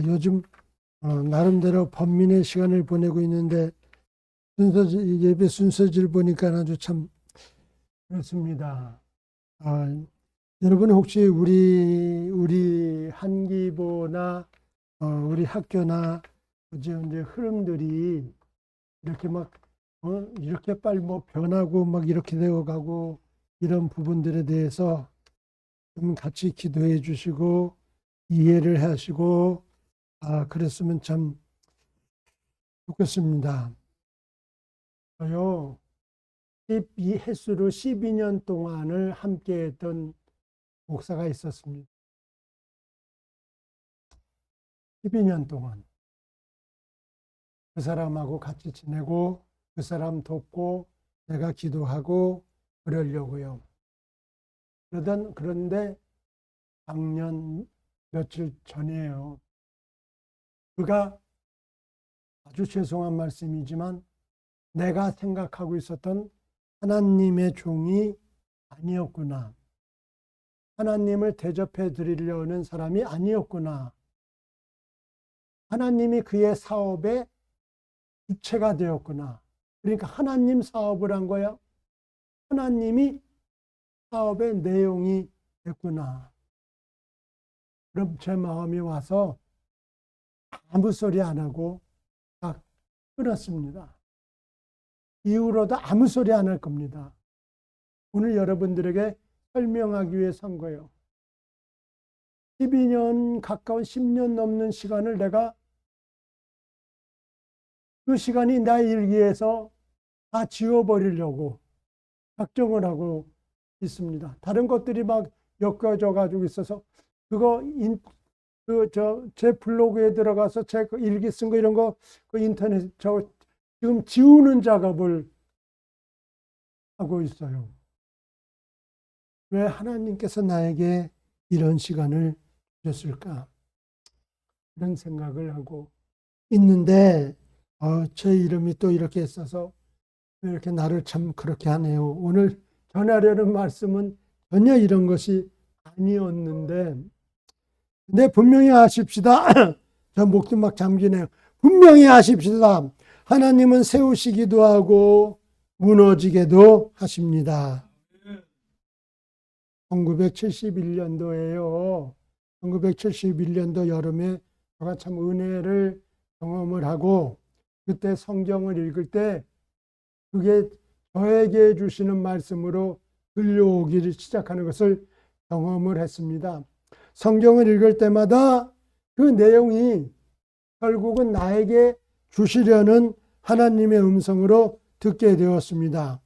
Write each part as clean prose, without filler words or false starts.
요즘 나름대로 번민의 시간을 보내고 있는데 예배 순서질 보니까 아주 참 그렇습니다. 여러분 혹시 우리 한기보나 우리 학교나 이제 흐름들이 이렇게 막 이렇게 빨리 뭐 변하고 막 이렇게 되어가고 이런 부분들에 대해서 좀 같이 기도해 주시고 이해를 하시고 그랬으면 참 좋겠습니다. 저요, 12 횟수로 12년 동안을 함께 했던 목사가 있었습니다. 12년 동안. 그 사람하고 같이 지내고, 그 사람 돕고, 내가 기도하고, 그러려고요. 그런데 작년 며칠 전이에요. 그가 아주 죄송한 말씀이지만 내가 생각하고 있었던 하나님의 종이 아니었구나. 하나님을 대접해 드리려는 사람이 아니었구나. 하나님이 그의 사업의 주체가 되었구나. 그러니까 하나님 사업을 한 거야. 하나님이 사업의 내용이 됐구나. 그럼 제 마음이 와서 아무 소리 안 하고 딱 끊었습니다. 이후로도 아무 소리 안 할 겁니다. 오늘 여러분들에게 설명하기 위해서 한 거예요. 12년 가까운 10년 넘는 시간을 내가 그 시간이 나 일기에서 다 지워버리려고 작정을 하고 있습니다. 다른 것들이 막 엮여져 가지고 있어서 그거 제 블로그에 들어가서 제 그 일기 쓴 거 이런 거 그 인터넷 지금 지우는 작업을 하고 있어요. 왜 하나님께서 나에게 이런 시간을 주셨을까? 그런 생각을 하고 있는데 제 이름이 또 이렇게 있어서 이렇게 나를 참 그렇게 하네요. 오늘 전하려는 말씀은 전혀 이런 것이 아니었는데 근데 분명히 아십시다. 저 목도 막 잠기네요. 분명히 아십시다. 하나님은 세우시기도 하고 무너지게도 하십니다. 1971년도에요. 1971년도 여름에 제가 참 은혜를 경험을 하고 그때 성경을 읽을 때 그게 저에게 주시는 말씀으로 들려오기 시작하는 것을 경험을 했습니다. 성경을 읽을 때마다 그 내용이 결국은 나에게 주시려는 하나님의 음성으로 듣게 되었습니다.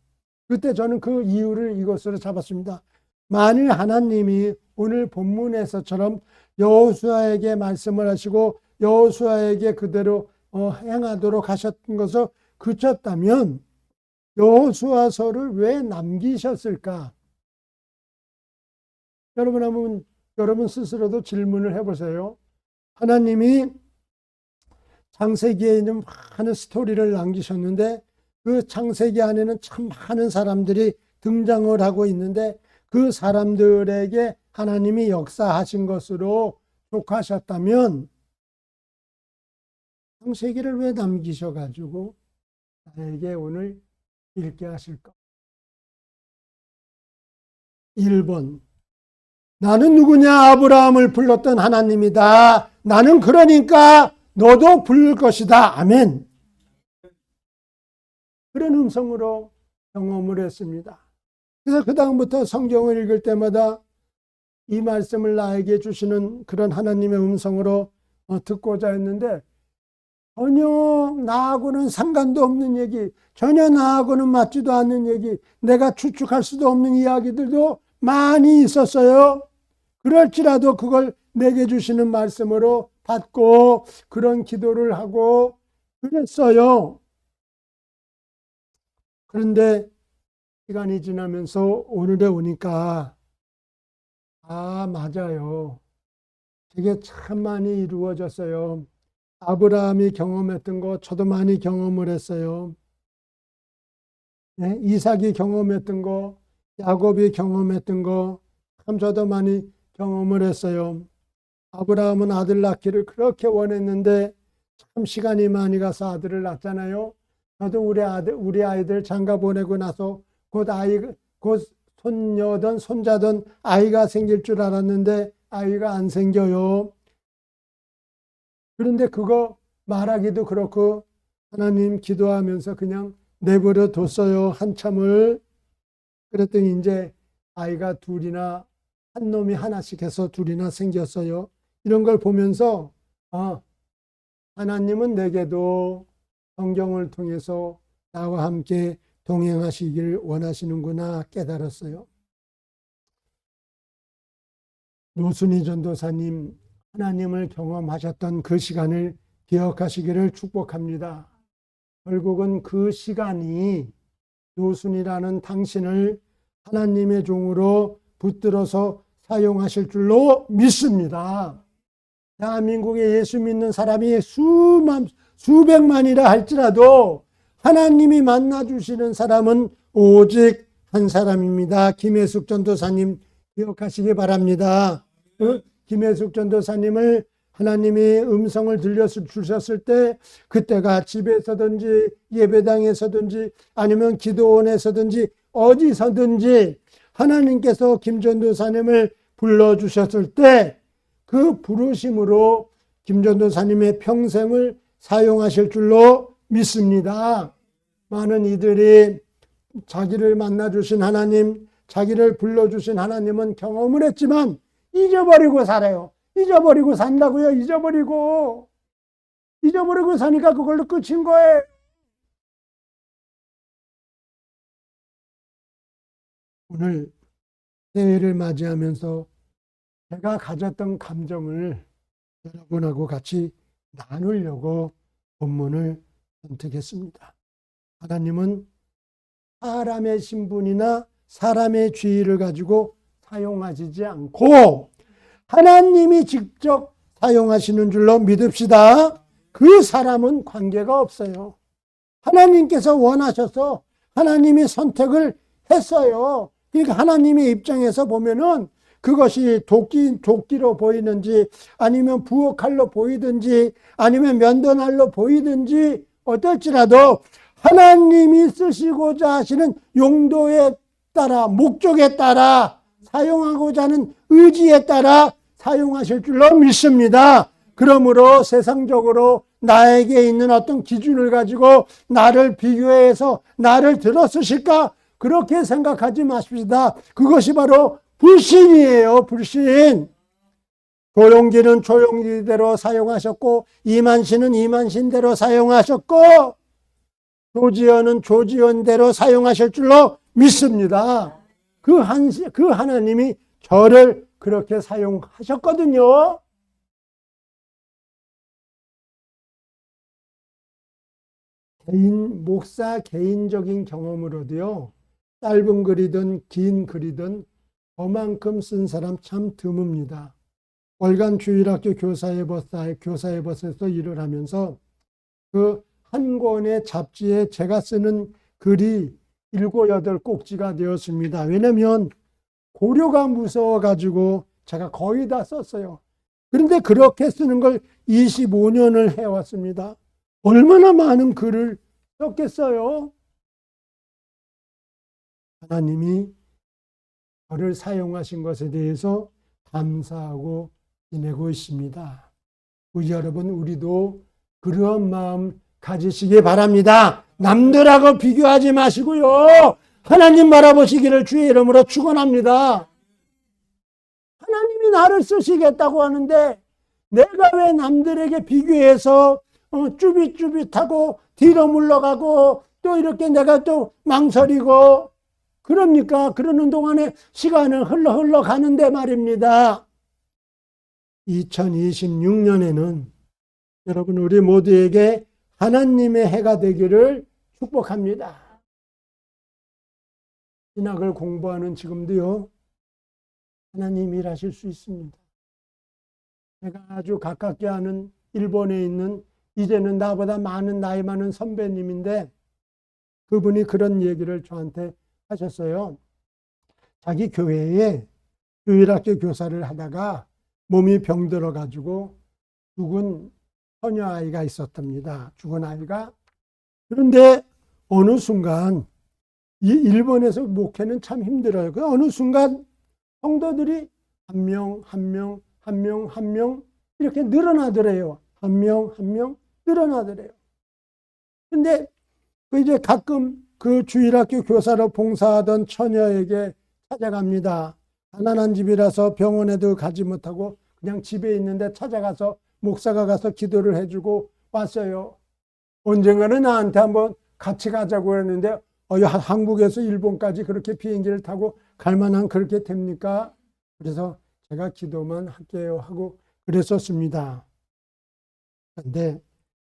그때 저는 그 이유를 이것으로 잡았습니다. 만일 하나님이 오늘 본문에서처럼 여호수아에게 말씀을 하시고 여호수아에게 그대로 행하도록 하셨던 것을 그쳤다면 여호수아서를 왜 남기셨을까? 여러분 스스로도 질문을 해보세요. 하나님이 창세기에 있는 많은 스토리를 남기셨는데 그 창세기 안에는 참 많은 사람들이 등장을 하고 있는데 그 사람들에게 하나님이 역사하신 것으로 족하셨다면 창세기를 왜 남기셔가지고 나에게 오늘 읽게 하실까? 1번 나는 누구냐? 아브라함을 불렀던 하나님이다. 나는 그러니까 너도 부를 것이다. 아멘. 그런 음성으로 경험을 했습니다. 그래서 그 다음부터 성경을 읽을 때마다 이 말씀을 나에게 주시는 그런 하나님의 음성으로 듣고자 했는데 전혀 나하고는 상관도 없는 얘기, 전혀 나하고는 맞지도 않는 얘기, 내가 추측할 수도 없는 이야기들도 많이 있었어요. 그럴지라도 그걸 내게 주시는 말씀으로 받고 그런 기도를 하고 그랬어요. 그런데 시간이 지나면서 오늘에 오니까 맞아요. 되게 참 많이 이루어졌어요. 아브라함이 경험했던 거 저도 많이 경험을 했어요. 네? 이삭이 경험했던 거, 야곱이 경험했던 거 참 저도 많이 경험을 했어요. 아브라함은 아들 낳기를 그렇게 원했는데 참 시간이 많이 가서 아들을 낳잖아요. 저도 우리 아이들 장가 보내고 나서 곧 손녀든 손자든 아이가 생길 줄 알았는데 아이가 안 생겨요. 그런데 그거 말하기도 그렇고 하나님 기도하면서 그냥 내버려 뒀어요. 한참을. 그랬더니 이제 아이가 둘이나 한 놈이 하나씩 해서 둘이나 생겼어요. 이런 걸 보면서 하나님은 내게도 성경을 통해서 나와 함께 동행하시길 원하시는구나 깨달았어요. 노순희 전도사님, 하나님을 경험하셨던 그 시간을 기억하시기를 축복합니다. 결국은 그 시간이 노순이라는 당신을 하나님의 종으로 붙들어서 사용하실 줄로 믿습니다. 대한민국에 예수 믿는 사람이 수백만이라 할지라도 하나님이 만나주시는 사람은 오직 한 사람입니다. 김혜숙 전도사님 기억하시기 바랍니다. 김혜숙 전도사님을 하나님이 음성을 들려주셨을 때 그때가 집에서든지 예배당에서든지 아니면 기도원에서든지 어디서든지 하나님께서 김 전도사님을 불러주셨을 때 그 부르심으로 김 전도사님의 평생을 사용하실 줄로 믿습니다. 많은 이들이 자기를 만나주신 하나님, 자기를 불러주신 하나님은 경험을 했지만 잊어버리고 살아요. 잊어버리고 산다고요. 잊어버리고 사니까 그걸로 끝인 거예요. 오늘 새해를 맞이하면서 제가 가졌던 감정을 여러분하고 같이 나누려고 본문을 선택했습니다. 하나님은 사람의 신분이나 사람의 지위를 가지고 사용하시지 않고 하나님이 직접 사용하시는 줄로 믿읍시다. 그 사람은 관계가 없어요. 하나님께서 원하셔서 하나님이 선택을 했어요. 그러니까 하나님의 입장에서 보면은 그것이 도끼로 보이는지 아니면 부엌칼로 보이든지 아니면 면도날로 보이든지 어떨지라도 하나님이 쓰시고자 하시는 용도에 따라 목적에 따라 사용하고자 하는 의지에 따라 사용하실 줄로 믿습니다. 그러므로 세상적으로 나에게 있는 어떤 기준을 가지고 나를 비교해서 나를 들어쓰실까 그렇게 생각하지 마십시다. 그것이 바로 불신이에요. 불신. 조용기는 조용기대로 사용하셨고 이만신은 이만신대로 사용하셨고 조지현은 조지현대로 사용하실 줄로 믿습니다. 그 하나님이 저를 그렇게 사용하셨거든요. 목사 개인적인 경험으로도요. 짧은 글이든 긴 글이든 저만큼 쓴 사람 참 드뭅니다. 월간 주일학교 교사의 벗에서 일을 하면서 그 한 권의 잡지에 제가 쓰는 글이 7, 8꼭지가 되었습니다. 왜냐하면 고려가 무서워가지고 제가 거의 다 썼어요. 그런데 그렇게 쓰는 걸 25년을 해왔습니다. 얼마나 많은 글을 썼겠어요? 하나님이 저를 사용하신 것에 대해서 감사하고 지내고 있습니다. 우리 여러분, 우리도 그런 마음 가지시기 바랍니다. 남들하고 비교하지 마시고요. 하나님 바라보시기를 주의 이름으로 축원합니다. 하나님이 나를 쓰시겠다고 하는데 내가 왜 남들에게 비교해서 쭈삣쭈삣하고 뒤로 물러가고 또 이렇게 내가 또 망설이고 그럽니까? 그러는 동안에 시간은 흘러 가는데 말입니다. 2026년에는 여러분 우리 모두에게 하나님의 해가 되기를 축복합니다. 신학을 공부하는 지금도요. 하나님 일하실 수 있습니다. 제가 아주 가깝게 아는 일본에 있는 이제는 나보다 나이 많은 선배님인데 그분이 그런 얘기를 저한테 하셨어요. 자기 교회에 주일학교 교사를 하다가 몸이 병들어 가지고 죽은 처녀 아이가 있었답니다. 죽은 아이가. 그런데 어느 순간 이 일본에서 목회는 참 힘들어요. 그 어느 순간 성도들이 한 명, 한 명, 한 명, 한 명 이렇게 늘어나더래요. 한 명, 한 명 늘어나더래요. 근데 그 이제 가끔 그 주일학교 교사로 봉사하던 처녀에게 찾아갑니다. 가난한 집이라서 병원에도 가지 못하고 그냥 집에 있는데 찾아가서 목사가 가서 기도를 해주고 왔어요. 언젠가는 나한테 한번 같이 가자고 했는데 한국에서 일본까지 그렇게 비행기를 타고 갈 만한 그렇게 됩니까? 그래서 제가 기도만 할게요 하고 그랬었습니다. 그런데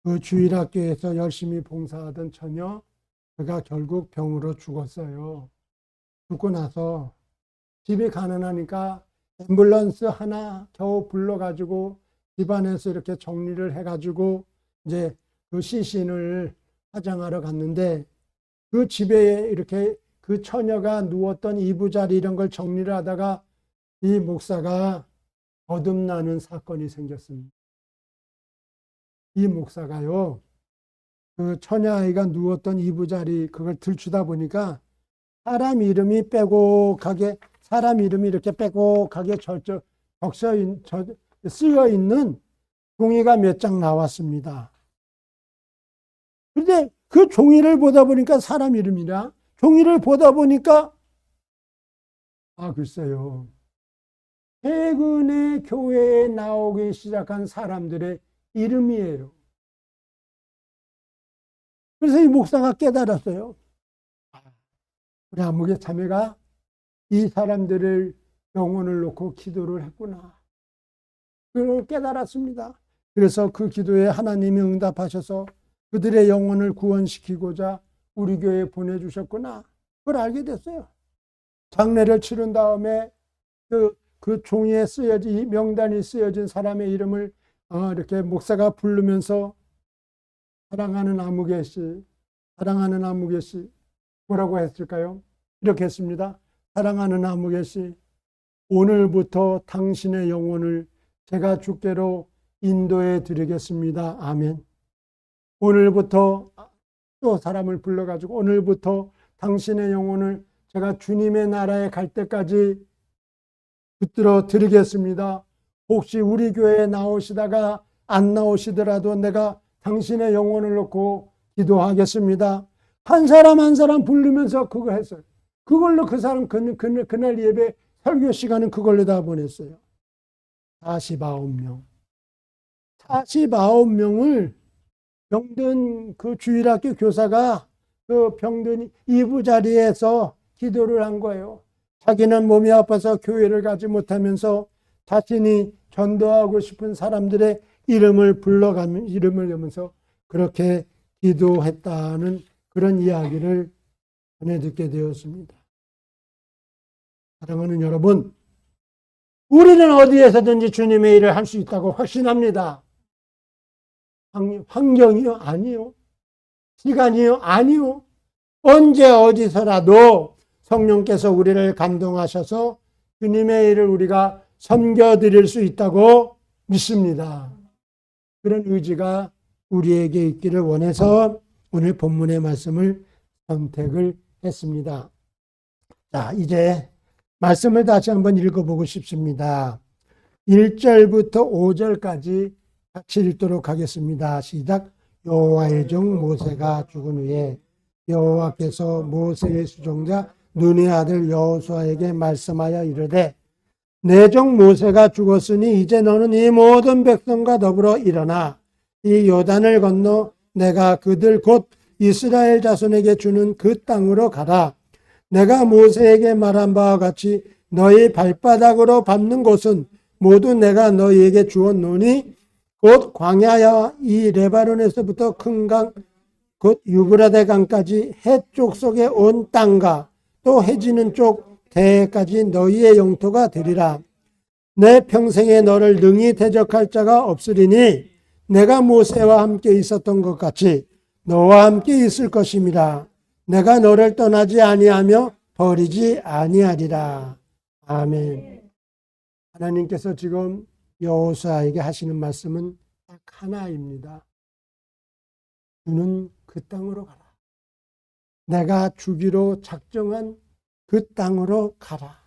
그 주일학교에서 열심히 봉사하던 처녀, 그가 결국 병으로 죽었어요. 죽고 나서 집이 가난하니까 앰뷸런스 하나 겨우 불러가지고 집안에서 이렇게 정리를 해가지고 이제 그 시신을 화장하러 갔는데 그 집에 이렇게 그 처녀가 누웠던 이부자리 이런 걸 정리를 하다가 이 목사가 거듭나는 사건이 생겼습니다. 이 목사가요, 그 처녀아이가 누웠던 이부자리 그걸 들추다 보니까 사람 이름이 이렇게 빼곡하게 쓰여 있는 종이가 몇 장 나왔습니다. 그런데 그 종이를 보다 보니까 사람 이름이라 종이를 보다 보니까 글쎄요. 최근에 교회에 나오기 시작한 사람들의 이름이에요. 그래서 이 목사가 깨달았어요. 우리 안목의 자매가 이 사람들을 영혼을 놓고 기도를 했구나. 그걸 깨달았습니다. 그래서 그 기도에 하나님이 응답하셔서 그들의 영혼을 구원시키고자 우리 교회에 보내주셨구나. 그걸 알게 됐어요. 장례를 치른 다음에 그 종이에 쓰여진, 명단이 쓰여진 사람의 이름을 이렇게 목사가 부르면서 사랑하는 아무개 씨, 사랑하는 아무개 씨, 뭐라고 했을까요? 이렇게 했습니다. 사랑하는 아무개 씨, 오늘부터 당신의 영혼을 제가 주께로 인도해 드리겠습니다. 아멘. 오늘부터 또 사람을 불러가지고 오늘부터 당신의 영혼을 제가 주님의 나라에 갈 때까지 붙들어 드리겠습니다. 혹시 우리 교회에 나오시다가 안 나오시더라도 내가 당신의 영혼을 놓고 기도하겠습니다. 한 사람 한 사람 부르면서 그거 했어요. 그걸로 그 사람 그날 예배 설교 시간은 그걸로 다 보냈어요. 49명. 49명을 병든 그 주일학교 교사가 그 병든 이부 자리에서 기도를 한 거예요. 자기는 몸이 아파서 교회를 가지 못하면서 자신이 전도하고 싶은 사람들의 이름을 내면서 그렇게 기도했다는 그런 이야기를 전해 듣게 되었습니다. 사랑하는 여러분, 우리는 어디에서든지 주님의 일을 할 수 있다고 확신합니다. 환경이요? 아니요. 시간이요? 아니요. 언제 어디서라도 성령께서 우리를 감동하셔서 주님의 일을 우리가 섬겨드릴 수 있다고 믿습니다. 그런 의지가 우리에게 있기를 원해서 오늘 본문의 말씀을 선택을 했습니다. 자, 이제 말씀을 다시 한번 읽어보고 싶습니다. 1절부터 5절까지 같이 읽도록 하겠습니다. 시작. 여호와의 종 모세가 죽은 후에 여호와께서 모세의 수종자 눈의 아들 여호수아에게 말씀하여 이르되 내 종 모세가 죽었으니 이제 너는 이 모든 백성과 더불어 일어나 이 요단을 건너 내가 그들 곧 이스라엘 자손에게 주는 그 땅으로 가라. 내가 모세에게 말한 바와 같이 너희 발바닥으로 밟는 곳은 모두 내가 너희에게 주었노니 곧 광야와 이 레바논에서부터 큰 강 곧 유브라데 강까지 해쪽 속에 온 땅과 또 해지는 쪽 대해까지 너희의 영토가 되리라. 내 평생에 너를 능히 대적할 자가 없으리니 내가 모세와 함께 있었던 것 같이 너와 함께 있을 것임이라. 내가 너를 떠나지 아니하며 버리지 아니하리라. 아멘. 하나님께서 지금 여호수아에게 하시는 말씀은 딱 하나입니다. 주는 그 땅으로 가라. 내가 주기로 작정한 그 땅으로 가라.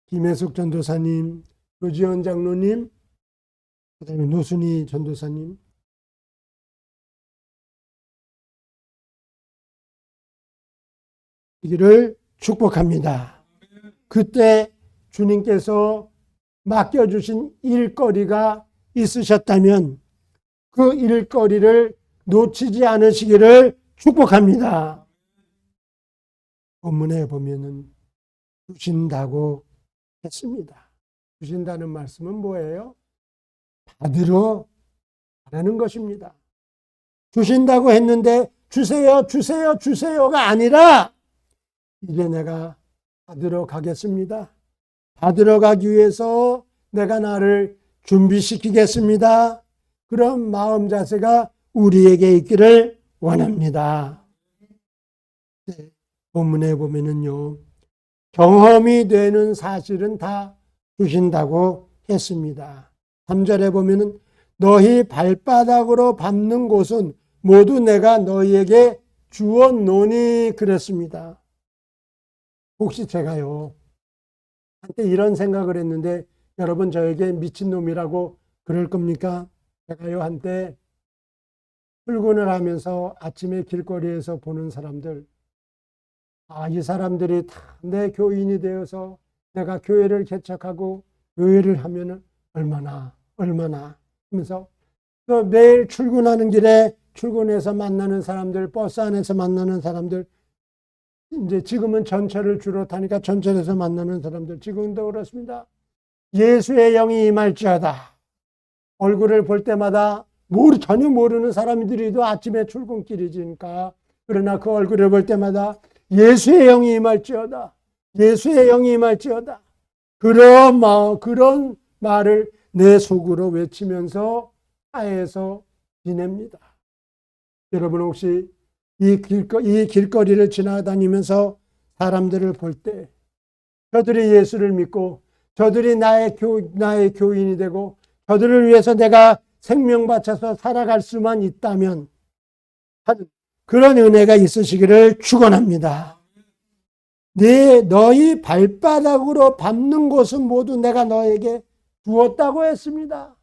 김혜숙 전도사님, 조지현 장로님, 그 다음에 노순희 전도사님, 이기를 축복합니다. 그때 주님께서 맡겨주신 일거리가 있으셨다면 그 일거리를 놓치지 않으시기를 축복합니다. 본문에 보면은 주신다고 했습니다. 주신다는 말씀은 뭐예요? 받으러 가라는 것입니다. 주신다고 했는데 주세요, 주세요, 주세요가 아니라 이제 내가 받으러 가겠습니다. 받으러 가기 위해서 내가 나를 준비시키겠습니다. 그런 마음 자세가 우리에게 있기를 원합니다. 네, 본문에 보면은요, 경험이 되는 사실은 다 주신다고 했습니다. 3절에 보면은 너희 발바닥으로 밟는 곳은 모두 내가 너희에게 주었노니 그랬습니다. 혹시 제가요, 한때 이런 생각을 했는데 여러분 저에게 미친놈이라고 그럴 겁니까? 제가요, 한때 출근을 하면서 아침에 길거리에서 보는 사람들, 이 사람들이 다 내 교인이 되어서 내가 교회를 개척하고 교회를 하면은 얼마나 하면서 또 매일 출근하는 길에 출근해서 만나는 사람들, 버스 안에서 만나는 사람들, 이제 지금은 전철을 주로 타니까 전철에서 만나는 사람들, 지금도 그렇습니다. 예수의 영이 임할지어다. 얼굴을 볼 때마다 전혀 모르는 사람들이도 아침에 출근길이니까, 그러나 그 얼굴을 볼 때마다 예수의 영이 임할지어다. 예수의 영이 임할지어다. 그런 말을 내 속으로 외치면서 하에서 지냅니다. 여러분 혹시 이 길거리를 지나다니면서 사람들을 볼 때 저들이 예수를 믿고 저들이 나의 교인이 되고 저들을 위해서 내가 생명 바쳐서 살아갈 수만 있다면 하는 그런 은혜가 있으시기를 축원합니다. 너희 발바닥으로 밟는 곳은 모두 내가 너에게 주었다고 했습니다.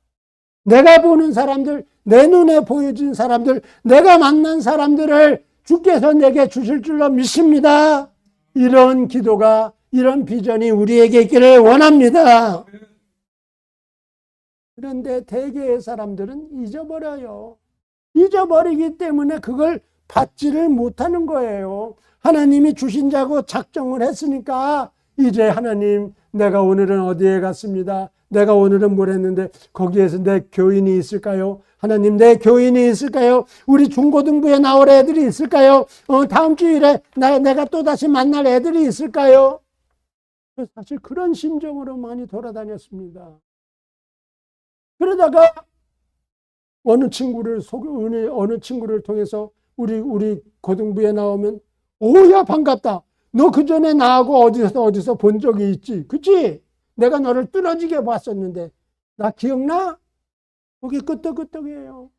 내가 보는 사람들, 내 눈에 보여진 사람들, 내가 만난 사람들을 주께서 내게 주실 줄로 믿습니다. 이런 기도가, 이런 비전이 우리에게 있기를 원합니다. 그런데 대개의 사람들은 잊어버려요. 잊어버리기 때문에 그걸 받지를 못하는 거예요. 하나님이 주신 자고 작정을 했으니까 이제 하나님, 내가 오늘은 어디에 갔습니다. 내가 오늘은 뭘 했는데 거기에서 내 교인이 있을까요? 하나님, 내 교인이 있을까요? 우리 중고등부에 나올 애들이 있을까요? 다음 주일에 내가 또다시 만날 애들이 있을까요? 사실 그런 심정으로 많이 돌아다녔습니다. 그러다가 어느 친구를 통해서 우리 고등부에 나오면 오야 반갑다. 너 그전에 나하고 어디서 본 적이 있지? 그치? 내가 너를 뚫어지게 봤었는데 나 기억나? 그게 끄떡끄떡이에요.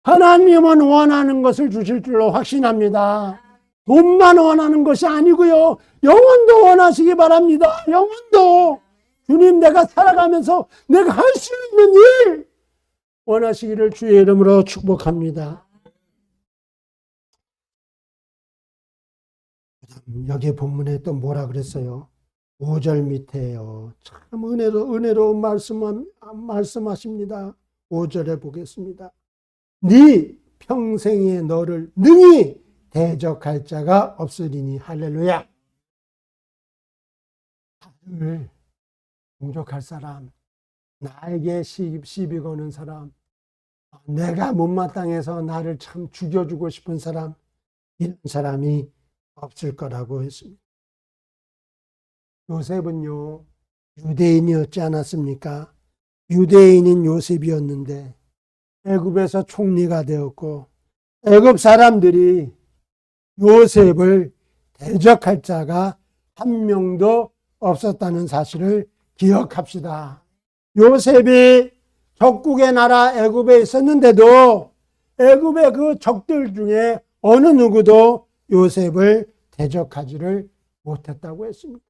하나님은 원하는 것을 주실 줄로 확신합니다. 돈만 원하는 것이 아니고요. 영혼도 원하시기 바랍니다. 영혼도. 주님, 내가 살아가면서 내가 할 수 있는 일 원하시기를 주의 이름으로 축복합니다. 여기 본문에 또 뭐라 그랬어요? 5절 밑에요. 참 은혜로운 말씀하십니다. 5절에 보겠습니다. 네 평생에 너를 능히 대적할 자가 없으리니. 할렐루야. 다들 공격할 사람, 나에게 시비 거는 사람, 내가 못마땅해서 나를 참 죽여주고 싶은 사람, 이런 사람이 없을 거라고 했습니다. 요셉은요, 유대인이었지 않았습니까? 유대인인 요셉이었는데 애굽에서 총리가 되었고 애굽 사람들이 요셉을 대적할 자가 한 명도 없었다는 사실을 기억합시다. 요셉이 적국의 나라 애굽에 있었는데도 애굽의 그 적들 중에 어느 누구도 요셉을 대적하지를 못했다고 했습니다.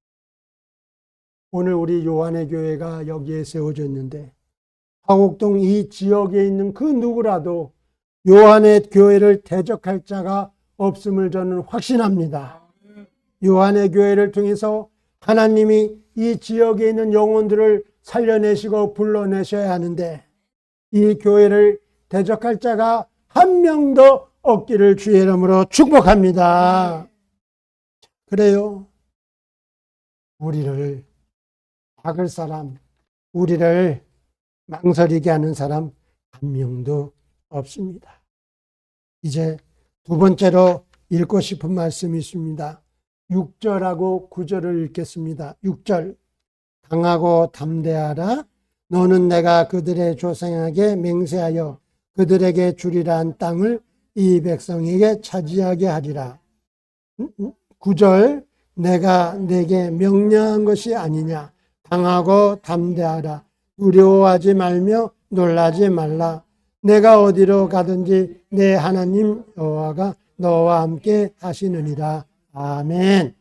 오늘 우리 요한의 교회가 여기에 세워졌는데 화곡동 이 지역에 있는 그 누구라도 요한의 교회를 대적할 자가 없음을 저는 확신합니다. 요한의 교회를 통해서 하나님이 이 지역에 있는 영혼들을 살려내시고 불러내셔야 하는데 이 교회를 대적할 자가 한 명도 없기를 주의 이름으로 축복합니다. 그래요. 우리를 막을 사람, 우리를 망설이게 하는 사람 한 명도 없습니다. 이제 두 번째로 읽고 싶은 말씀이 있습니다. 6절하고 9절을 읽겠습니다. 6절. 강하고 담대하라. 너는 내가 그들의 조상에게 맹세하여 그들에게 주리라 한 땅을 이 백성에게 차지하게 하리라. 9절. 내가 내게 명령한 것이 아니냐. 강하고 담대하라. 두려워하지 말며 놀라지 말라. 내가 어디로 가든지 내 하나님 여호와가 너와 함께 하시느니라. 아멘.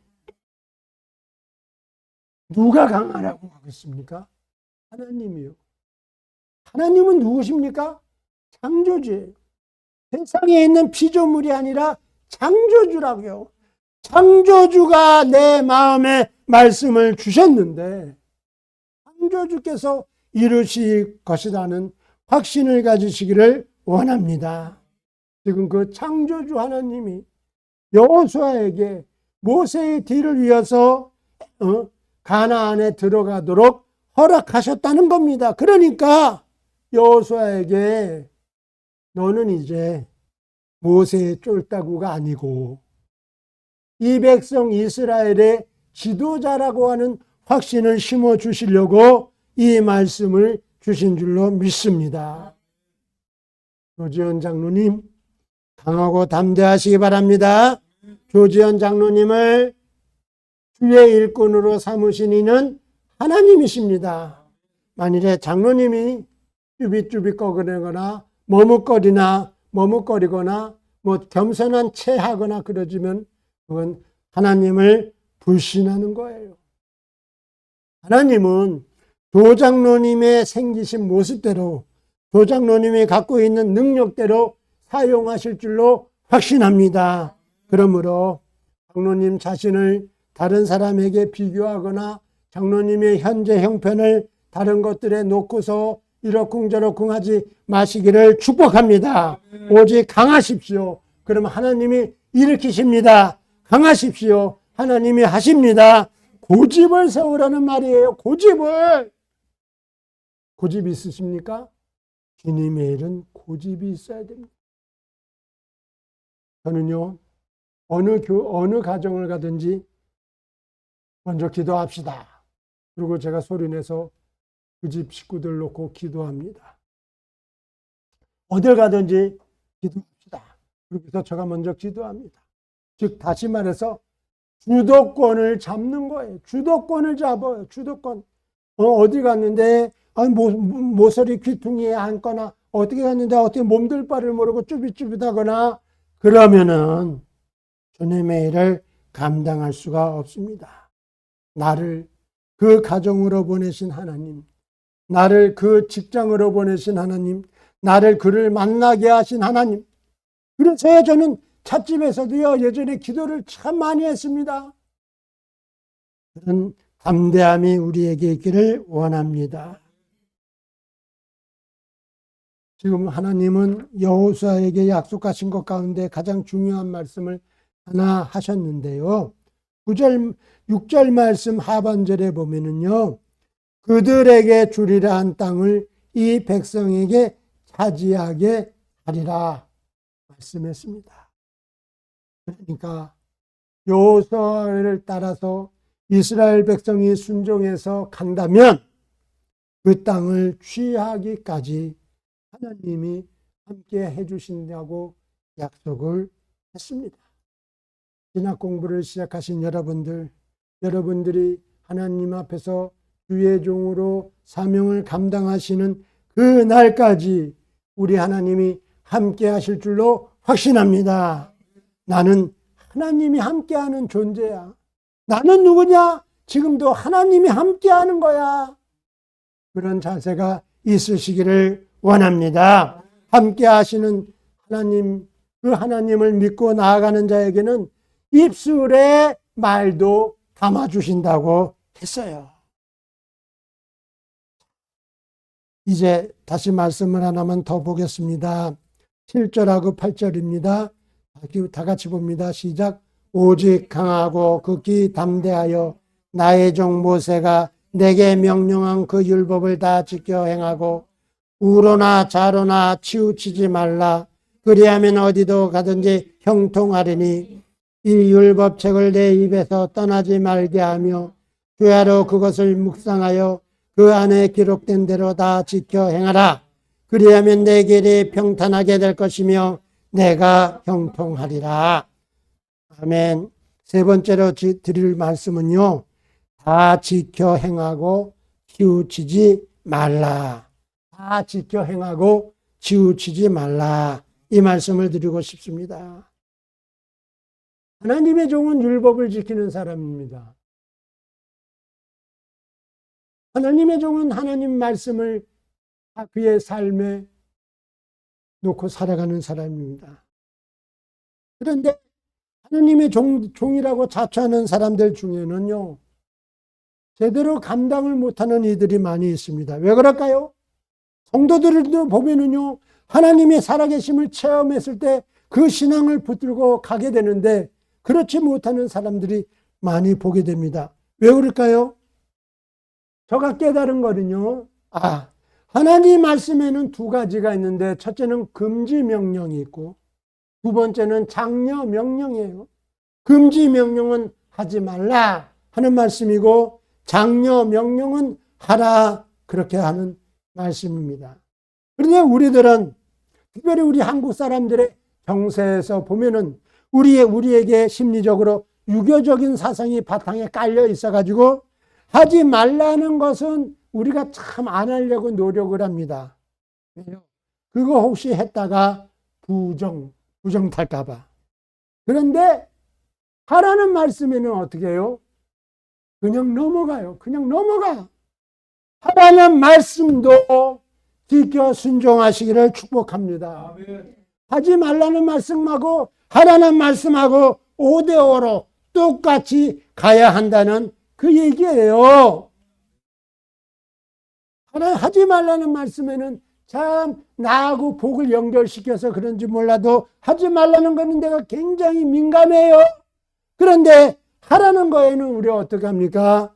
누가 강하라고 하겠습니까? 하나님이요. 하나님은 누구십니까? 창조주예요. 세상에 있는 피조물이 아니라 창조주라고요. 창조주가 내 마음에 말씀을 주셨는데 창조주께서 이루실 것이라는 확신을 가지시기를 원합니다. 지금 그 창조주 하나님이 여호수아에게 모세의 뒤를 이어서 가나안에 들어가도록 허락하셨다는 겁니다. 그러니까 여호수아에게 너는 이제 모세의 쫄따구가 아니고 이 백성 이스라엘의 지도자라고 하는 확신을 심어 주시려고 이 말씀을 주신 줄로 믿습니다. 조지현 장로님 강하고 담대하시기 바랍니다. 조지현 장로님을 주의 일꾼으로 삼으신 이는 하나님이십니다. 만일에 장로님이 쭈빗쭈빗 거거나 머뭇거리거나 겸손한 체하거나 그러지면 그건 하나님을 불신하는 거예요. 하나님은 조장로님의 생기신 모습대로 조장로님이 갖고 있는 능력대로 사용하실 줄로 확신합니다. 그러므로 장로님 자신을 다른 사람에게 비교하거나 장로님의 현재 형편을 다른 것들에 놓고서 이러쿵저러쿵 하지 마시기를 축복합니다. 오직 강하십시오. 그러면 하나님이 일으키십니다. 강하십시오. 하나님이 하십니다. 고집을 세우라는 말이에요. 고집 있으십니까? 주님의 일은 고집이 있어야 됩니다. 저는요, 어느 가정을 가든지 먼저 기도합시다. 그리고 제가 소리내서 그 집 식구들 놓고 기도합니다. 어딜 가든지 기도합시다. 그래서 제가 먼저 기도합니다. 즉 다시 말해서 주도권을 잡는 거예요. 주도권을 잡아요. 주도권. 어디 갔는데 모서리 귀퉁이에 앉거나 어떻게 갔는데 어떻게 몸둘 바를 모르고 쭈빗쭈빗하거나 그러면은 주님의 일을 감당할 수가 없습니다. 나를 그 가정으로 보내신 하나님, 나를 그 직장으로 보내신 하나님, 나를 그를 만나게 하신 하나님. 그래서 저는 찻집에서도요 예전에 기도를 참 많이 했습니다. 그런 담대함이 우리에게 있기를 원합니다. 지금 하나님은 여호수아에게 약속하신 것 가운데 가장 중요한 말씀을 하나 하셨는데요. 6절 말씀 하반절에 보면은요. 그들에게 주리라 한 땅을 이 백성에게 차지하게 하리라 말씀했습니다. 그러니까 여호수아를 따라서 이스라엘 백성이 순종해서 간다면 그 땅을 취하기까지 하나님이 함께 해주신다고 약속을 했습니다. 신학 공부를 시작하신 여러분들이 하나님 앞에서 주의 종으로 사명을 감당하시는 그 날까지 우리 하나님이 함께 하실 줄로 확신합니다. 나는 하나님이 함께하는 존재야. 나는 누구냐? 지금도 하나님이 함께하는 거야. 그런 자세가 있으시기를 원합니다. 함께하시는 하나님, 그 하나님을 믿고 나아가는 자에게는 입술에 말도 담아주신다고 했어요. 이제 다시 말씀을 하나만 더 보겠습니다. 7절하고 8절입니다. 다 같이 봅니다. 시작. 오직 강하고 극히 담대하여 나의 종 모세가 내게 명령한 그 율법을 다 지켜 행하고 우로나 좌로나 치우치지 말라. 그리하면 어디도 가든지 형통하리니 이 율법책을 내 입에서 떠나지 말게 하며 주야로 그것을 묵상하여 그 안에 기록된 대로 다 지켜 행하라. 그리하면 내 길이 평탄하게 될 것이며 내가 형통하리라. 아멘. 세 번째로 드릴 말씀은요, 다 지켜 행하고 치우치지 말라. 다 지켜 행하고 치우치지 말라. 이 말씀을 드리고 싶습니다. 하나님의 종은 율법을 지키는 사람입니다. 하나님의 종은 하나님 말씀을 그의 삶에 놓고 살아가는 사람입니다. 그런데 하나님의 종이라고 자처하는 사람들 중에는요, 제대로 감당을 못하는 이들이 많이 있습니다. 왜 그럴까요? 성도들도 보면은요, 하나님의 살아계심을 체험했을 때 그 신앙을 붙들고 가게 되는데 그렇지 못하는 사람들이 많이 보게 됩니다. 왜 그럴까요? 저가 깨달은 거는요, 하나님 말씀에는 두 가지가 있는데 첫째는 금지 명령이 있고 두 번째는 장려 명령이에요. 금지 명령은 하지 말라 하는 말씀이고 장려 명령은 하라 그렇게 하는 말씀입니다. 그런데 우리들은 특별히 우리 한국 사람들의 정세에서 보면은 우리에게 심리적으로 유교적인 사상이 바탕에 깔려 있어가지고 하지 말라는 것은 우리가 참 안 하려고 노력을 합니다. 그거 혹시 했다가 부정 탈까봐. 그런데 하라는 말씀에는 어떻게 해요? 그냥 넘어가요. 그냥 넘어가. 하라는 말씀도 지켜 순종하시기를 축복합니다. 아멘. 하지 말라는 말씀하고 하라는 말씀하고 5대5로 똑같이 가야 한다는 그 얘기예요. 하지 말라는 말씀에는 참 나하고 복을 연결시켜서 그런지 몰라도 하지 말라는 거는 내가 굉장히 민감해요. 그런데 하라는 거에는 우리가 어떻게 합니까?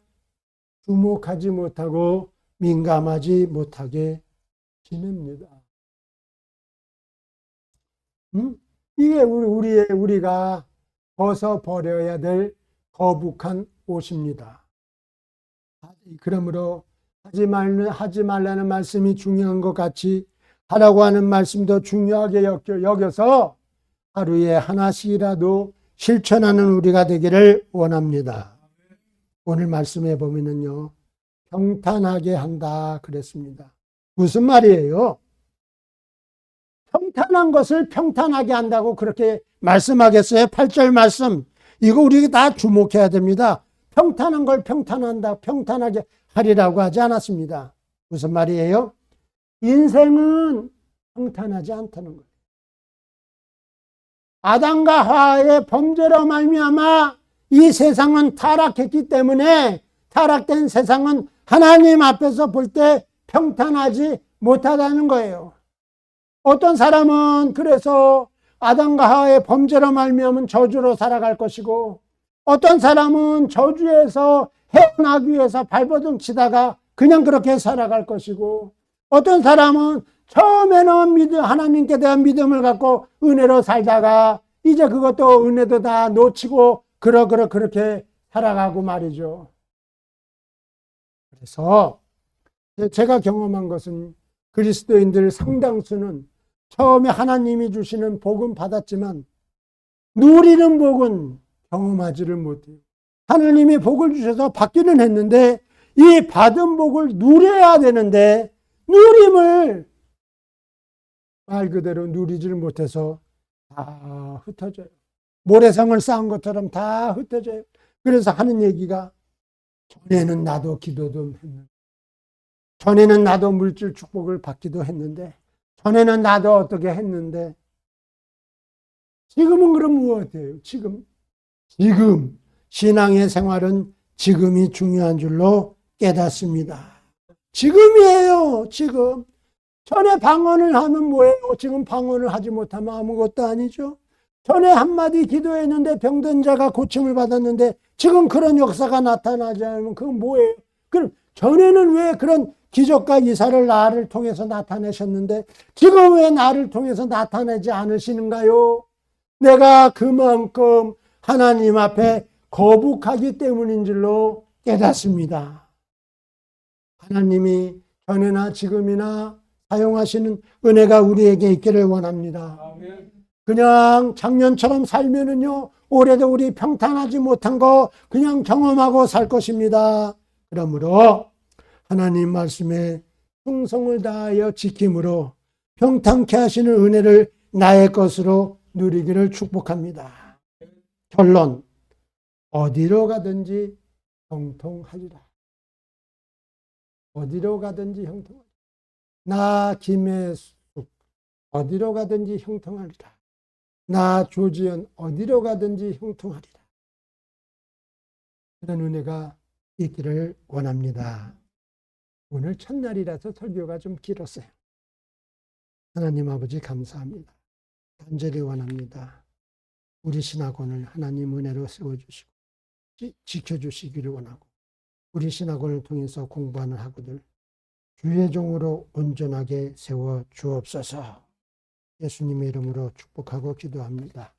주목하지 못하고 민감하지 못하게 지냅니다. 이게 우리가 벗어버려야 될 거북한 옷입니다. 그러므로 하지 말라는 말씀이 중요한 것 같이 하라고 하는 말씀도 중요하게 여겨서 하루에 하나씩이라도 실천하는 우리가 되기를 원합니다. 오늘 말씀해 보면은요, 평탄하게 한다 그랬습니다. 무슨 말이에요? 평탄한 것을 평탄하게 한다고 그렇게 말씀하겠어요? 8절 말씀. 이거 우리가 다 주목해야 됩니다. 평탄한 걸 평탄하게 하리라고 하지 않았습니다. 무슨 말이에요? 인생은 평탄하지 않다는 거예요. 아담과 하와의 범죄로 말미암아 이 세상은 타락했기 때문에 타락된 세상은 하나님 앞에서 볼 때 평탄하지 못하다는 거예요. 어떤 사람은 그래서 아담과 하와의 범죄로 말미암은 저주로 살아갈 것이고 어떤 사람은 저주에서 헤어나기 위해서 발버둥 치다가 그냥 그렇게 살아갈 것이고 어떤 사람은 처음에는 하나님께 대한 믿음을 갖고 은혜로 살다가 이제 그것도 은혜도 다 놓치고 그렇게 살아가고 말이죠. 그래서 제가 경험한 것은 그리스도인들 상당수는 처음에 하나님이 주시는 복은 받았지만 누리는 복은 경험하지를 못해요. 하나님이 복을 주셔서 받기는 했는데 이 받은 복을 누려야 되는데 누림을 말 그대로 누리질 못해서 다 흩어져요. 모래성을 쌓은 것처럼 다 흩어져요. 그래서 하는 얘기가 전에는 나도 기도도 했는데, 전에는 나도 물질 축복을 받기도 했는데, 전에는 나도 어떻게 했는데, 지금은 그럼 무엇이에요? 지금 신앙의 생활은 지금이 중요한 줄로 깨닫습니다. 지금이에요. 지금. 전에 방언을 하면 뭐예요? 지금 방언을 하지 못하면 아무것도 아니죠. 전에 한마디 기도했는데 병든 자가 고침을 받았는데 지금 그런 역사가 나타나지 않으면 그건 뭐예요? 그럼 전에는 왜 그런 기적과 이사를 나를 통해서 나타내셨는데 지금 왜 나를 통해서 나타내지 않으시는가요? 내가 그만큼 하나님 앞에 거북하기 때문인 줄로 깨닫습니다. 하나님이 전에나 지금이나 사용하시는 은혜가 우리에게 있기를 원합니다. 그냥 작년처럼 살면은요, 올해도 우리 평탄하지 못한 거 그냥 경험하고 살 것입니다. 그러므로 하나님 말씀에 충성을 다하여 지킴으로 평탄케 하시는 은혜를 나의 것으로 누리기를 축복합니다. 결론, 어디로 가든지 형통하리라. 어디로 가든지 형통하리라. 나 김혜숙 어디로 가든지 형통하리라. 나 조지연 어디로 가든지 형통하리라. 그런 은혜가 있기를 원합니다. 오늘 첫날이라서 설교가 좀 길었어요. 하나님 아버지 감사합니다. 간절히 원합니다. 우리 신학원을 하나님 은혜로 세워주시고 지켜주시기를 원하고 우리 신학원을 통해서 공부하는 학우들 주의 종으로 온전하게 세워 주옵소서. 예수님의 이름으로 축복하고 기도합니다.